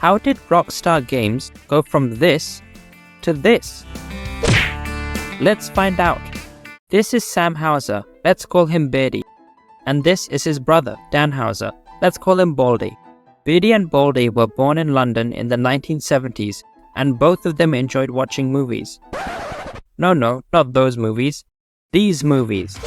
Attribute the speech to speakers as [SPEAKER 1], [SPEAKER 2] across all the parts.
[SPEAKER 1] How did Rockstar Games go from this to this? Let's find out. This is Sam Houser, let's call him Beardy. And this is his brother, Dan Houser, let's call him Baldy. Beardy and Baldy were born in London in the 1970s, and both of them enjoyed watching movies. No, not those movies. These movies.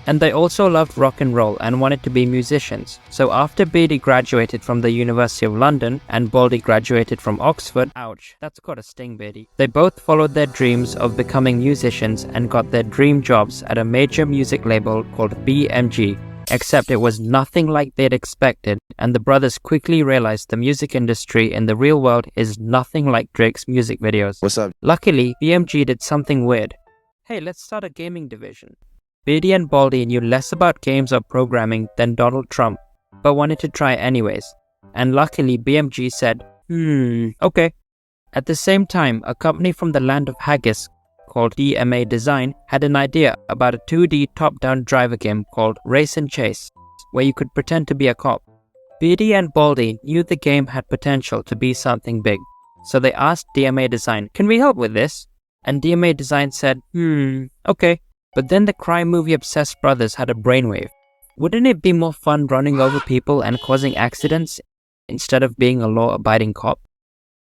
[SPEAKER 1] And they also loved rock and roll and wanted to be musicians. So after Beardy graduated from the University of London and Baldy graduated from Oxford, ouch, that's got a sting, Beardy. They both followed their dreams of becoming musicians and got their dream jobs at a major music label called BMG. Except it was nothing like they'd expected, and the brothers quickly realized the music industry in the real world is nothing like Drake's music videos.
[SPEAKER 2] What's up?
[SPEAKER 1] Luckily, BMG did something weird. Hey, let's start a gaming division. Beardy and Baldy knew less about games or programming than Donald Trump, but wanted to try anyways. And luckily, BMG said, okay. At the same time, a company from the land of haggis called DMA Design had an idea about a 2D top-down driver game called Race and Chase, where you could pretend to be a cop. Beardy and Baldy knew the game had potential to be something big, so they asked DMA Design, can we help with this? And DMA Design said, okay. But then the crime movie-obsessed brothers had a brainwave. Wouldn't it be more fun running over people and causing accidents instead of being a law-abiding cop?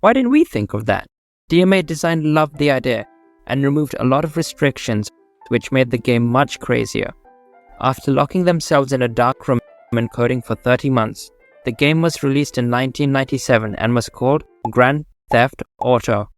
[SPEAKER 1] Why didn't we think of that? DMA Design loved the idea and removed a lot of restrictions, which made the game much crazier. After locking themselves in a dark room and coding for 30 months, the game was released in 1997 and was called Grand Theft Auto.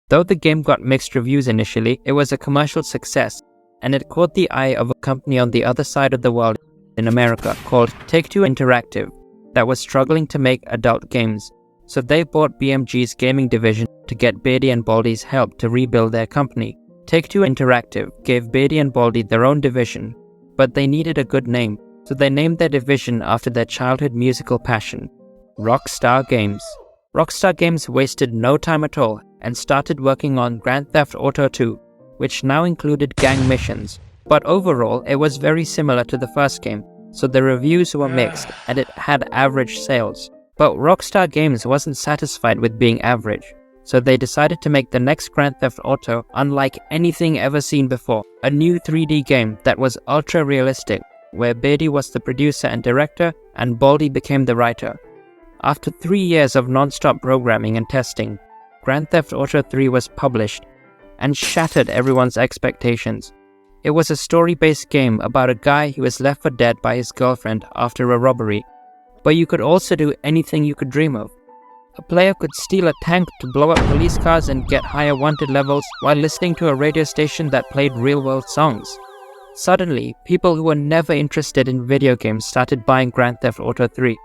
[SPEAKER 1] Though the game got mixed reviews initially, it was a commercial success, and it caught the eye of a company on the other side of the world in America called Take-Two Interactive that was struggling to make adult games. So they bought BMG's gaming division to get Beardy and Baldy's help to rebuild their company. Take-Two Interactive gave Beardy and Baldy their own division, but they needed a good name, so they named their division after their childhood musical passion, Rockstar Games. Rockstar Games wasted no time at all and started working on Grand Theft Auto 2, which now included gang missions. But overall, it was very similar to the first game, so the reviews were mixed and it had average sales. But Rockstar Games wasn't satisfied with being average, so they decided to make the next Grand Theft Auto unlike anything ever seen before, a new 3D game that was ultra-realistic, where Beardy was the producer and director and Baldy became the writer. After 3 years of non-stop programming and testing, Grand Theft Auto 3 was published and shattered everyone's expectations. It was a story-based game about a guy who was left for dead by his girlfriend after a robbery. But you could also do anything you could dream of. A player could steal a tank to blow up police cars and get higher wanted levels while listening to a radio station that played real-world songs. Suddenly, people who were never interested in video games started buying Grand Theft Auto 3,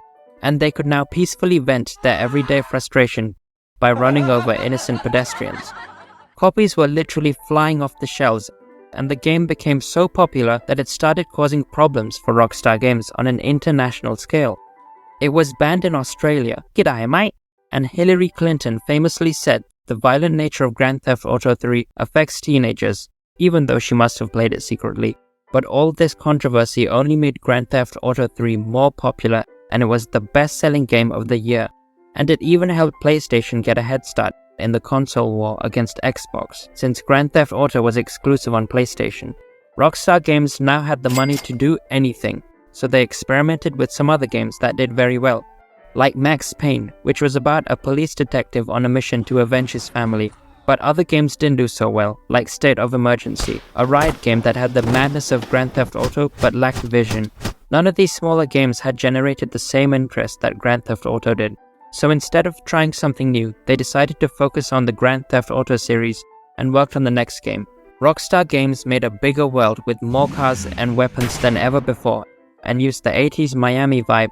[SPEAKER 1] and they could now peacefully vent their everyday frustration by running over innocent pedestrians. Copies were literally flying off the shelves, and the game became so popular that it started causing problems for Rockstar Games on an international scale. It was banned in Australia, "G'day mate," and Hillary Clinton famously said the violent nature of Grand Theft Auto 3 affects teenagers, even though she must have played it secretly. But all this controversy only made Grand Theft Auto 3 more popular, and it was the best-selling game of the year. And it even helped PlayStation get a head start in the console war against Xbox, since Grand Theft Auto was exclusive on PlayStation. Rockstar Games now had the money to do anything, so they experimented with some other games that did very well, like Max Payne, which was about a police detective on a mission to avenge his family. But other games didn't do so well, like State of Emergency, a ride game that had the madness of Grand Theft Auto but lacked vision. None of these smaller games had generated the same interest that Grand Theft Auto did. So instead of trying something new, they decided to focus on the Grand Theft Auto series and worked on the next game. Rockstar Games made a bigger world with more cars and weapons than ever before, and used the 80s Miami vibe.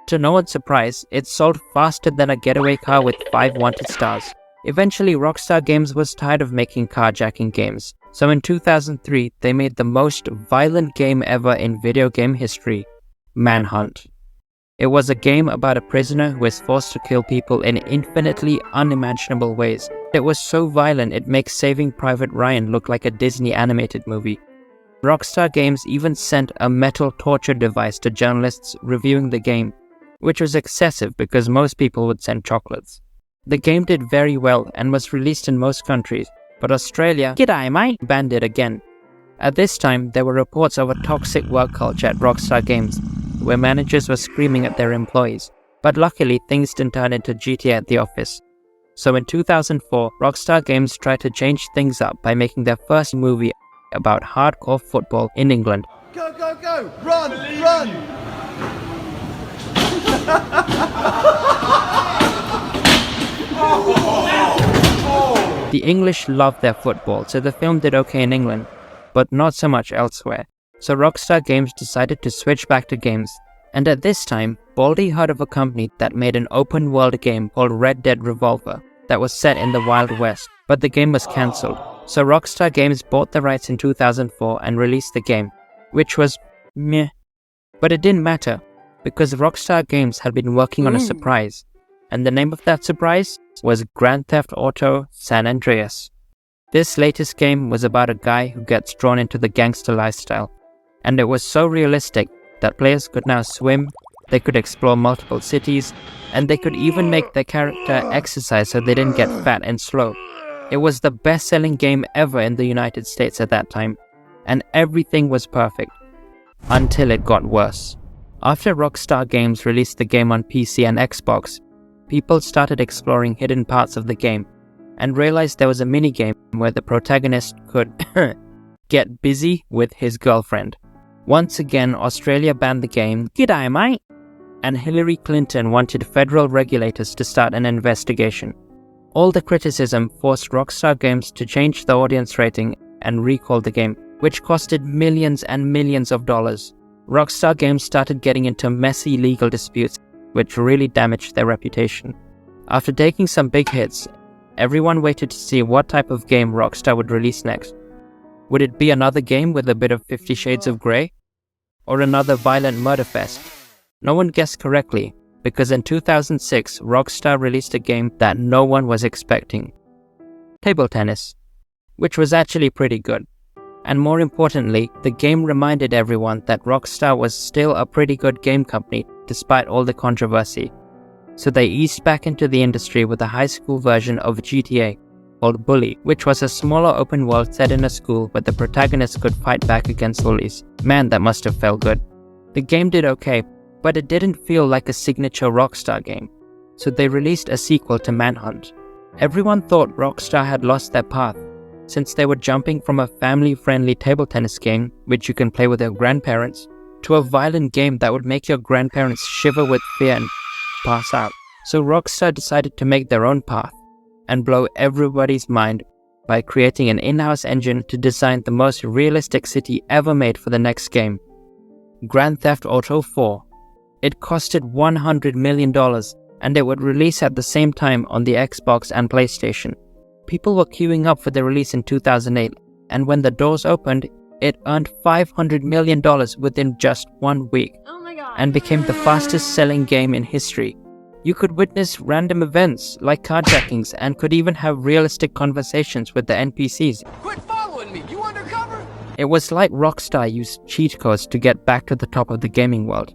[SPEAKER 1] To no one's surprise, it sold faster than a getaway car with 5 wanted stars. Eventually, Rockstar Games was tired of making carjacking games, so in 2003, they made the most violent game ever in video game history, Manhunt. It was a game about a prisoner who was forced to kill people in infinitely unimaginable ways. It was so violent it makes Saving Private Ryan look like a Disney animated movie. Rockstar Games even sent a metal torture device to journalists reviewing the game, which was excessive because most people would send chocolates. The game did very well and was released in most countries, but Australia g'day mate, banned it again. At this time, there were reports of a toxic work culture at Rockstar Games, where managers were screaming at their employees, but luckily things didn't turn into GTA at the office. So in 2004, Rockstar Games tried to change things up by making their first movie about hardcore football in England.
[SPEAKER 2] Go, go, go! Run, run!
[SPEAKER 1] The English loved their football, so the film did okay in England, but not so much elsewhere. So Rockstar Games decided to switch back to games. And at this time, Baldy heard of a company that made an open world game called Red Dead Revolver that was set in the Wild West, but the game was cancelled. So Rockstar Games bought the rights in 2004 and released the game, which was meh. But it didn't matter, because Rockstar Games had been working on a surprise, and the name of that surprise was Grand Theft Auto San Andreas. This latest game was about a guy who gets drawn into the gangster lifestyle, and it was so realistic that players could now swim, they could explore multiple cities, and they could even make their character exercise so they didn't get fat and slow. It was the best-selling game ever in the United States at that time, and everything was perfect. Until it got worse. After Rockstar Games released the game on PC and Xbox, people started exploring hidden parts of the game, and realized there was a minigame where the protagonist could get busy with his girlfriend. Once again, Australia banned the game, g'day mate, and Hillary Clinton wanted federal regulators to start an investigation. All the criticism forced Rockstar Games to change the audience rating and recall the game, which costed millions and millions of dollars. Rockstar Games started getting into messy legal disputes, which really damaged their reputation. After taking some big hits, everyone waited to see what type of game Rockstar would release next. Would it be another game with a bit of 50 Shades of Grey? Or another violent murder fest? No one guessed correctly, because in 2006, Rockstar released a game that no one was expecting. Table tennis, which was actually pretty good. And more importantly, the game reminded everyone that Rockstar was still a pretty good game company despite all the controversy. So they eased back into the industry with a high school version of GTA called Bully, which was a smaller open world set in a school where the protagonist could fight back against bullies. Man, that must have felt good. The game did okay, but it didn't feel like a signature Rockstar game. So they released a sequel to Manhunt. Everyone thought Rockstar had lost their path, since they were jumping from a family-friendly table tennis game, which you can play with your grandparents, to a violent game that would make your grandparents shiver with fear and pass out. So Rockstar decided to make their own path and blow everybody's mind by creating an in-house engine to design the most realistic city ever made for the next game, Grand Theft Auto 4. It costed $100 million, and it would release at the same time on the Xbox and PlayStation. People were queuing up for the release in 2008, and when the doors opened, it earned $500 million within just 1 week, and became the fastest selling game in history. You could witness random events like carjackings and could even have realistic conversations with the NPCs.
[SPEAKER 2] Quit following me! You undercover?
[SPEAKER 1] It was like Rockstar used cheat codes to get back to the top of the gaming world.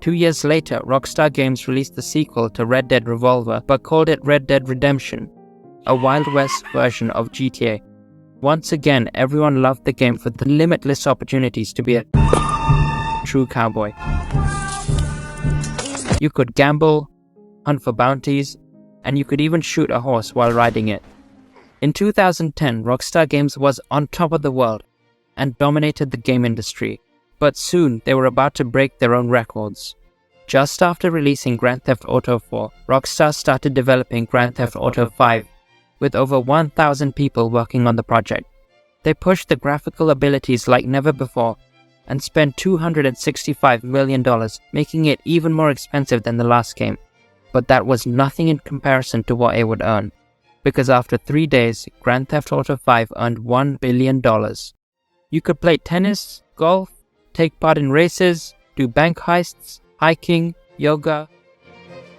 [SPEAKER 1] 2 years later, Rockstar Games released the sequel to Red Dead Revolver but called it Red Dead Redemption, a Wild West version of GTA. Once again, everyone loved the game for the limitless opportunities to be a true cowboy. You could gamble, hunt for bounties, and you could even shoot a horse while riding it. In 2010, Rockstar Games was on top of the world and dominated the game industry, but soon they were about to break their own records. Just after releasing Grand Theft Auto 4, Rockstar started developing Grand Theft Auto 5, with over 1,000 people working on the project. They pushed the graphical abilities like never before, and spent $265 million, making it even more expensive than the last game. But that was nothing in comparison to what it would earn, because after 3 days, Grand Theft Auto 5 earned $1 billion. You could play tennis, golf, take part in races, do bank heists, hiking, yoga.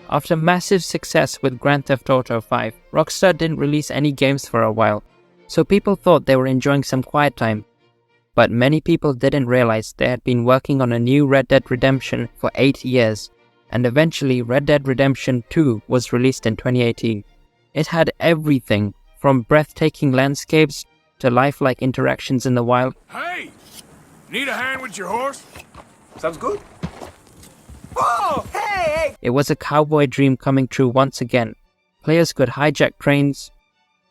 [SPEAKER 1] After massive success with Grand Theft Auto 5, Rockstar didn't release any games for a while, so people thought they were enjoying some quiet time. But many people didn't realize they had been working on a new Red Dead Redemption for 8 years, and eventually Red Dead Redemption 2 was released in 2018. It had everything from breathtaking landscapes to lifelike interactions in the wild.
[SPEAKER 3] Hey! Need a hand with your horse?
[SPEAKER 2] Sounds good. Oh, hey!
[SPEAKER 1] It was a cowboy dream coming true once again. Players could hijack trains,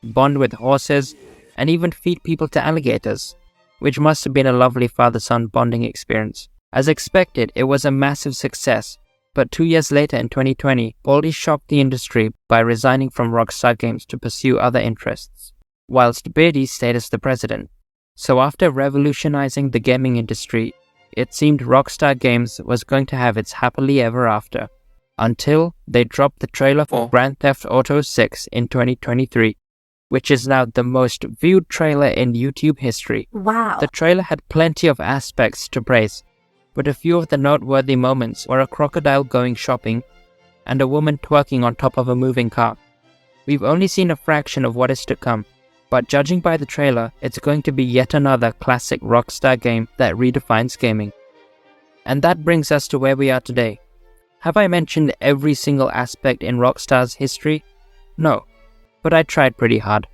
[SPEAKER 1] bond with horses, and even feed people to alligators, which must have been a lovely father-son bonding experience. As expected, it was a massive success, but 2 years later in 2020, Baldi shocked the industry by resigning from Rockstar Games to pursue other interests, whilst Beatty stayed as the president. So after revolutionizing the gaming industry, it seemed Rockstar Games was going to have its happily ever after, until they dropped the trailer for Grand Theft Auto 6 in 2023, which is now the most viewed trailer in YouTube history.
[SPEAKER 4] Wow.
[SPEAKER 1] The trailer had plenty of aspects to praise, but a few of the noteworthy moments were a crocodile going shopping and a woman twerking on top of a moving car. We've only seen a fraction of what is to come, but judging by the trailer, it's going to be yet another classic Rockstar game that redefines gaming. And that brings us to where we are today. Have I mentioned every single aspect in Rockstar's history? No, but I tried pretty hard.